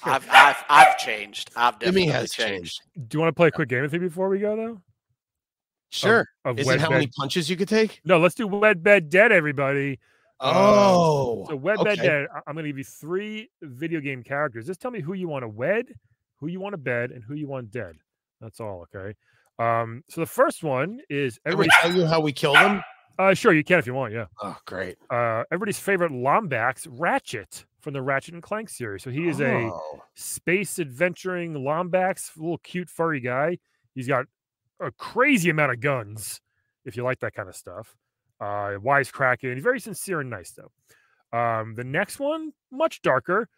S4: I've changed. I've
S3: Jimmy
S4: definitely
S3: has
S4: changed.
S1: Do you want to play a quick game with me before we go though?
S3: Sure.
S1: Of
S3: Is it how many punches you could take?
S1: No, let's do Wed, Bed, Dead, everybody.
S3: Oh.
S1: So Wed, Bed,
S3: okay.
S1: Dead. I'm going to give you 3 video game characters. Just tell me who you want to wed, who you want to bed, and who you want dead. That's all, okay? So the first one is...
S3: Can we tell you how we kill them?
S1: Sure, you can if you want, yeah.
S3: Oh, great.
S1: Everybody's favorite Lombax, Ratchet, from the Ratchet and Clank series. So he is a space adventuring Lombax, little cute furry guy. He's got a crazy amount of guns, if you like that kind of stuff. Wisecracking. He's very sincere and nice, though. The next one, much darker.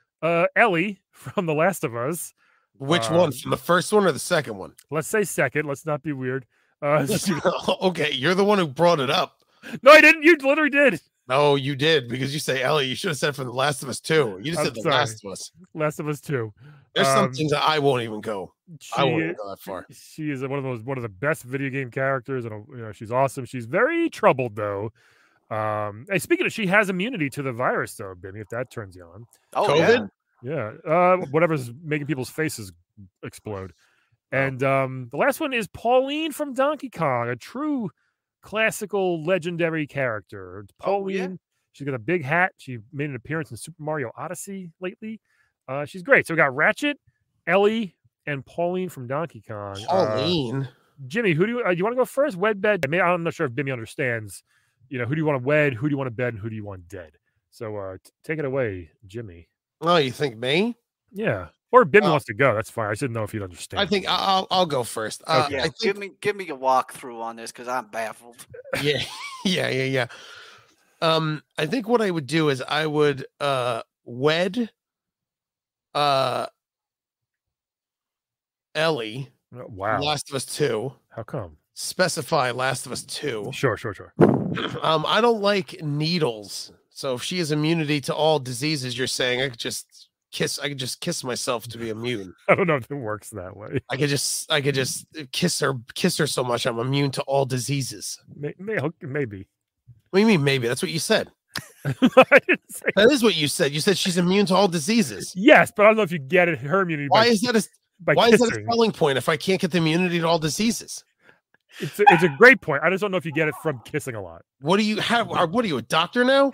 S1: Ellie from The Last of Us.
S3: Which one? From the first one or the second one?
S1: Let's say second. Let's not be weird.
S3: Okay, you're the one who brought it up.
S1: No, I didn't. You literally did.
S3: No, you did, because you say Ellie. You should have said from The Last of Us 2. You just said The Last of Us.
S1: Last of Us 2.
S3: There's some things that I won't even go. I won't even go that far.
S1: She is one of the best video game characters, and she's awesome. She's very troubled though. Hey, speaking of, she has immunity to the virus though, Bimmy, if that turns you on.
S4: Oh,
S3: COVID?
S1: Yeah. Whatever's making people's faces explode. And the last one is Pauline from Donkey Kong, a true classical legendary character. Pauline, she's got a big hat. She made an appearance in Super Mario Odyssey lately. She's great. So we got Ratchet, Ellie, and Pauline from Donkey Kong.
S3: Pauline.
S1: Jimmy, who do you want to go first? Wed, bed. I'm not sure if Bimmy understands. Who do you want to wed? Who do you want to bed? And who do you want dead? So take it away, Jimmy.
S3: Oh, you think me?
S1: Yeah. Or if Bimmy wants to go. That's fine. I just didn't know if you'd understand.
S3: I think I'll go first.
S4: Yeah, I think, give me a walkthrough on this because I'm baffled.
S3: Yeah. I think what I would do is I would wed Ellie.
S1: Wow.
S3: Last of Us 2.
S1: How come?
S3: Specify Last of Us 2.
S1: Sure.
S3: I don't like needles. So if she has immunity to all diseases, you're saying I could just kiss myself to be immune.
S1: I don't know if it works that way.
S3: I could just kiss her so much I'm immune to all diseases.
S1: Maybe.
S3: What do you mean maybe? That's what you said.
S1: I didn't say
S3: that is what you said. You said she's immune to all diseases.
S1: Yes, but I don't know if you get it. Her immunity.
S3: Why is that a selling point if I can't get the immunity to all diseases?
S1: It's a great point. I just don't know if you get it from kissing a lot.
S3: What do you have? What are you, a doctor now?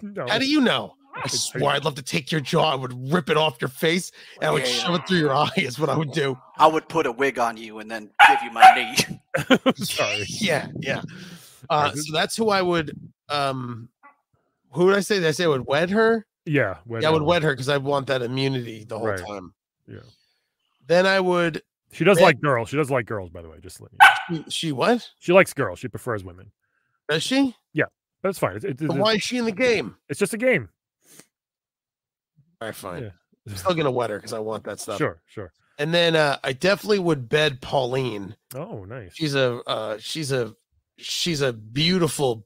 S1: No.
S3: How do you know? I swear I'd love to take your jaw. I would rip it off your face and I would shove it through your eye is what I would do.
S4: I would put a wig on you and then give you my knee.
S1: Sorry.
S3: Yeah. So that's who I would who would I say? Did I say I would wed her?
S1: Yeah.
S3: I would wed her because I want that immunity the whole time.
S1: Yeah.
S3: Then I would.
S1: She does like girls. She does like girls, by the way. Just let you know.
S3: She what?
S1: She likes girls. She prefers women.
S3: Does she?
S1: Yeah. But it's fine.
S3: Why is she in the game?
S1: It's just a game.
S3: All right, fine. Yeah. I'm still gonna wed her because I want that stuff.
S1: Sure.
S3: And then I definitely would bed Pauline.
S1: Oh, nice.
S3: She's a beautiful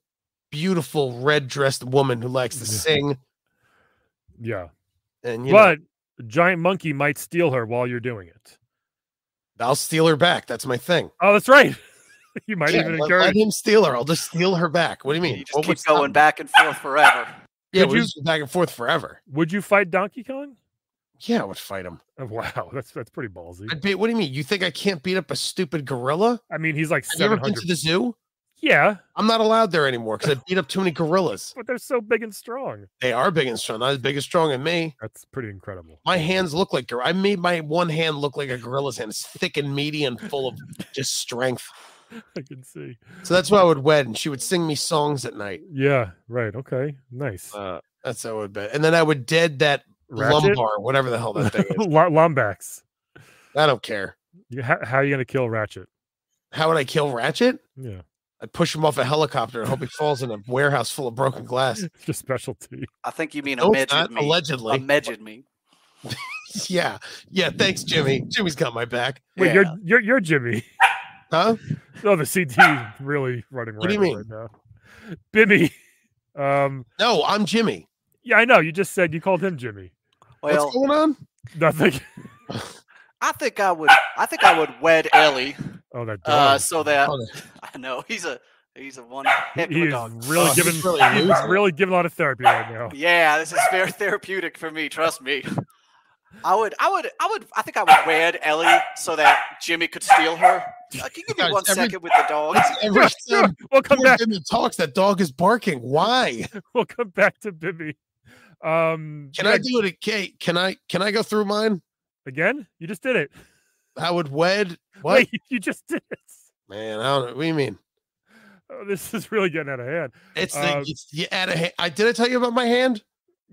S3: red dressed woman who likes to sing.
S1: Yeah.
S3: And
S1: a giant monkey might steal her while you're doing it.
S3: I'll steal her back. That's my thing.
S1: Oh, that's right. You might even encourage.
S3: Let him steal her. I'll just steal her back. What do you mean?
S4: You just keep going back and forth forever.
S3: Yeah, we just go back and forth forever.
S1: Would you fight Donkey Kong?
S3: Yeah, I would fight him.
S1: Oh, wow, that's pretty ballsy.
S3: What do you mean? You think I can't beat up a stupid gorilla?
S1: I mean, he's like 700.
S3: Have you ever been to the zoo?
S1: Yeah.
S3: I'm not allowed there anymore because I beat up too many gorillas.
S1: But they're so big and strong.
S3: They are big and strong. Not as big and strong as me.
S1: That's pretty incredible.
S3: My hands look like I made my one hand look like a gorilla's hand. It's thick and meaty and full of just strength.
S1: I can see.
S3: So that's why I would wed, and she would sing me songs at night.
S1: Yeah, right. Okay, nice.
S3: That's how I would bet. And then I would dead that lumbar, whatever the hell that thing is.
S1: Lombax.
S3: I don't care.
S1: How are you going to kill Ratchet?
S3: How would I kill Ratchet?
S1: Yeah.
S3: I'd push him off a helicopter and hope he falls in a warehouse full of broken glass.
S1: It's your specialty.
S4: I think you mean
S3: allegedly.
S4: Me.
S3: Yeah. Thanks, Jimmy. Jimmy's got my back.
S1: Wait, you're Jimmy.
S3: Huh?
S1: No, the CT really running.
S3: What do you mean?
S1: Right now. Bimmy.
S3: No, I'm Jimmy.
S1: Yeah, I know. You just said you called him Jimmy.
S4: Well,
S3: what's going on?
S1: Nothing.
S4: I think I would wed Ellie.
S1: Oh, that dog.
S4: So that I know he's a He's a one heck of a dog.
S1: Really giving a lot of therapy right now.
S4: Yeah, this is very therapeutic for me. Trust me. I think I would wed Ellie so that Jimmy could steal her. Can you give me 1 second with the dog?
S3: Every time
S1: we'll come back.
S3: Bimmy talks, that dog is barking. Why?
S1: We'll come back to Bimmy.
S3: Can I do it, Kate? Can I go through mine
S1: again? You just did it.
S3: I would wed. What?
S1: Wait, you just did it.
S3: Man, I don't know. What do you mean?
S1: Oh, this is really getting out of hand.
S3: It's out of hand. Did I tell you about my hand?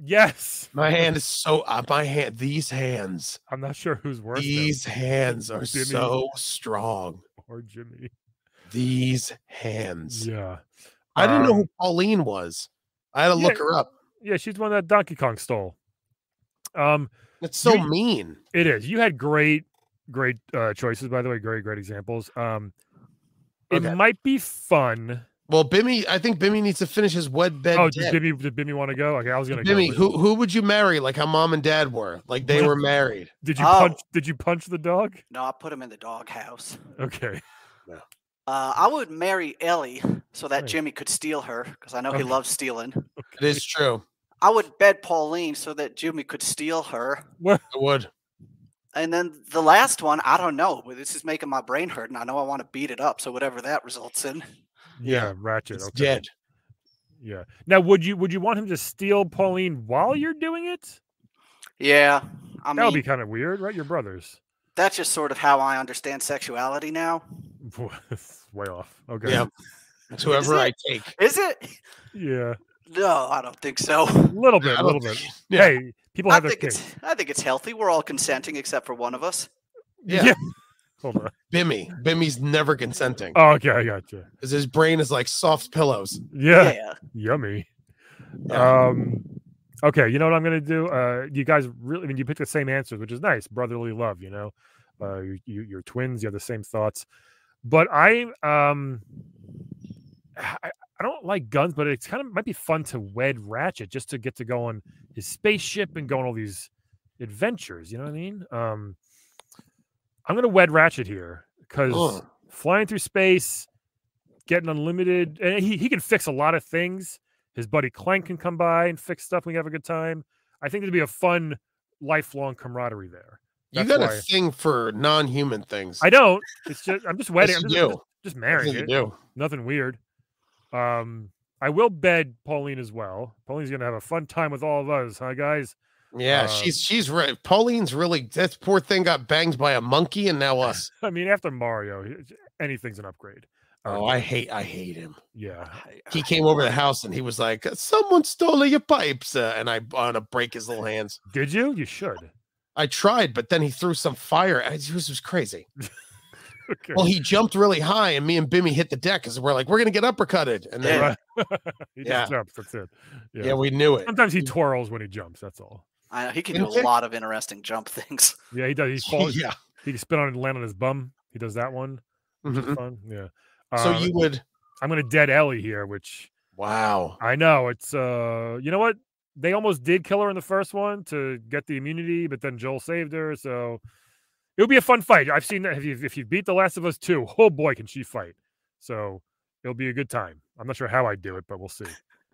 S1: Yes.
S3: My hand is so my hand. These hands.
S1: I'm not sure who's worse.
S3: These hands are Bimmy so strong.
S1: Or Jimmy.
S3: These hands.
S1: Yeah.
S3: I didn't know who Pauline was. I had to look her up.
S1: Yeah, she's the one that Donkey Kong stole.
S3: It's so mean.
S1: It is. You had great choices, by the way. Great examples. It might be fun.
S3: Well, Bimmy, I think Bimmy needs to finish his wed bed.
S1: Oh, did Bimmy want to go? Okay, I was gonna
S3: Bimmy,
S1: go.
S3: who would you marry? Like how mom and dad were, like they were married.
S1: Did you punch the dog?
S4: No, I put him in the doghouse.
S1: Okay.
S3: No.
S4: I would marry Ellie so that Jimmy could steal her because I know he loves stealing.
S1: Okay.
S3: It is true.
S4: I would bed Pauline so that Jimmy could steal her.
S1: What?
S3: I would.
S4: And then the last one, I don't know, but this is making my brain hurt, and I know I want to beat it up. So whatever that results in.
S1: Yeah, Ratchet.
S3: It's dead.
S1: Yeah. Now, would you want him to steal Pauline while you're doing it?
S4: Yeah, I mean
S1: that would be kind of weird, right? Your brothers.
S4: That's just sort of how I understand sexuality now.
S1: Way off. Okay.
S3: Yeah. It's whoever I take.
S4: Is it?
S1: Yeah.
S4: No, I don't think so.
S1: A little bit. Yeah. Hey, people have their kinks.
S4: I think it's healthy. We're all consenting except for one of us.
S3: Yeah.
S1: Hold on.
S3: Bimmy's never consenting.
S1: Oh, okay, I got you.
S3: Because his brain is like soft pillows.
S1: Yeah. Yummy.
S3: Yeah.
S1: Okay, you know what I'm gonna do? You guys really, I mean, you picked the same answers, which is nice. Brotherly love, you know. You're twins. You have the same thoughts. But I don't like guns, but it's kind of might be fun to wed Ratchet just to get to go on his spaceship and go on all these adventures. You know what I mean? I'm gonna wed Ratchet here because flying through space, getting unlimited, and he can fix a lot of things. His buddy Clank can come by and fix stuff. We can have a good time. I think there'd be a fun, lifelong camaraderie there. That's
S3: you got a thing for non-human things.
S1: I don't. It's just I'm just wedding.
S3: Yes,
S1: I'm just marrying it.
S3: Do.
S1: Nothing weird. I will bed Pauline as well. Pauline's gonna have a fun time with all of us, huh, guys?
S3: Yeah, she's right. Pauline's really that poor thing got banged by a monkey and now us.
S1: I mean, after Mario, anything's an upgrade.
S3: Oh, I hate him.
S1: Yeah,
S3: he came over the house and he was like, "Someone stole your pipes," and I want to break his little hands.
S1: Did you? You should.
S3: I tried, but then he threw some fire. It was crazy.
S1: Okay.
S3: Well, he jumped really high, and me and Bimmy hit the deck because we're like, we're gonna get uppercutted, and then
S1: he just jumps. That's it.
S3: Yeah, we knew it.
S1: Sometimes he twirls when he jumps. That's all.
S4: He can do a lot of interesting jump things.
S1: Yeah, he does. He falls.
S3: Yeah,
S1: he can spin on and land on his bum. He does that one. Which is fun. Yeah.
S3: So you would.
S1: I'm gonna dead Ellie here, which.
S3: Wow.
S1: I know it's. You know what? They almost did kill her in the first one to get the immunity, but then Joel saved her. So it'll be a fun fight. I've seen that. If you beat The Last of Us 2, oh boy, can she fight! So it'll be a good time. I'm not sure how I do it, but we'll see.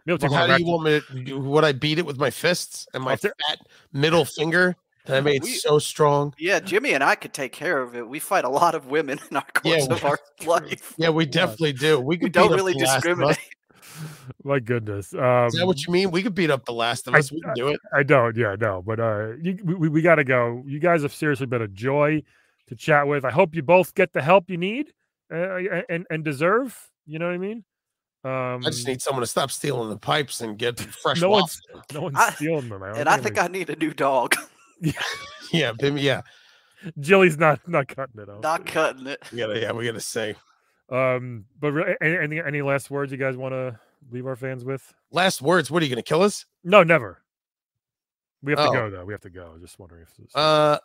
S3: Well, how do you want me to? Would I beat it with my fists and my fat middle finger that I made so strong?
S4: Yeah, Jimmy and I could take care of it. We fight a lot of women in our course of our life.
S3: Yeah, we definitely do. We
S4: don't really discriminate.
S1: My goodness. Is
S3: that what you mean? We could beat up The Last of Us. We can do it.
S1: I don't. Yeah, no. But we got to go. You guys have seriously been a joy to chat with. I hope you both get the help you need and deserve. You know what I mean?
S3: I just need someone to stop stealing the pipes and get fresh
S1: no
S3: water.
S1: No one's stealing them.
S4: I think I need a new dog.
S3: Yeah, Bimmy, yeah.
S1: Jilly's not cutting it out.
S4: Not cutting it.
S3: We gotta say.
S1: But any last words you guys want to leave our fans with?
S3: Last words? What are you gonna kill us?
S1: No, never. We have to go though. We have to go. Just wondering if
S3: I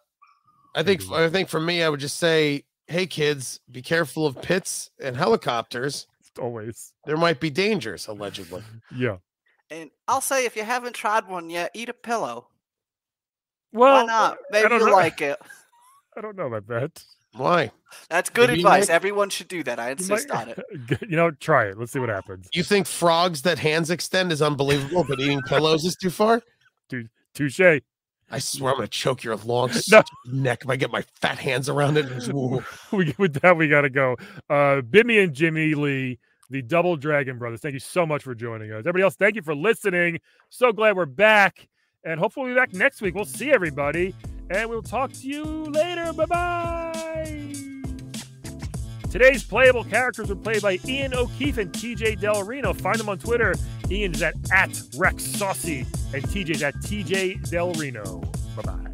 S3: think for me, I would just say, hey kids, be careful of pits and helicopters.
S1: Always.
S3: There might be dangers, allegedly.
S1: Yeah.
S4: And I'll say, if you haven't tried one yet, eat a pillow.
S1: Well,
S4: why not? Maybe you like it.
S1: I don't know about that.
S3: Why?
S4: That's good advice. Everyone should do that. I insist on it.
S1: Try it. Let's see what happens.
S3: You think frogs that hands extend is unbelievable, but eating pillows is too far?
S1: Touche.
S3: I swear I'm going to choke your long neck if I get my fat hands around it.
S1: With that, we got to go. Bimmy and Jimmy Lee, the Double Dragon Brothers, thank you so much for joining us. Everybody else, thank you for listening. So glad we're back. And hopefully we'll be back next week. We'll see everybody. And we'll talk to you later. Bye-bye. Today's playable characters were played by Ian O'Keefe and TJ Del Reno. Find them on Twitter. Ian's at Rex Saucy and TJ's at TJ Del Reno. Bye-bye.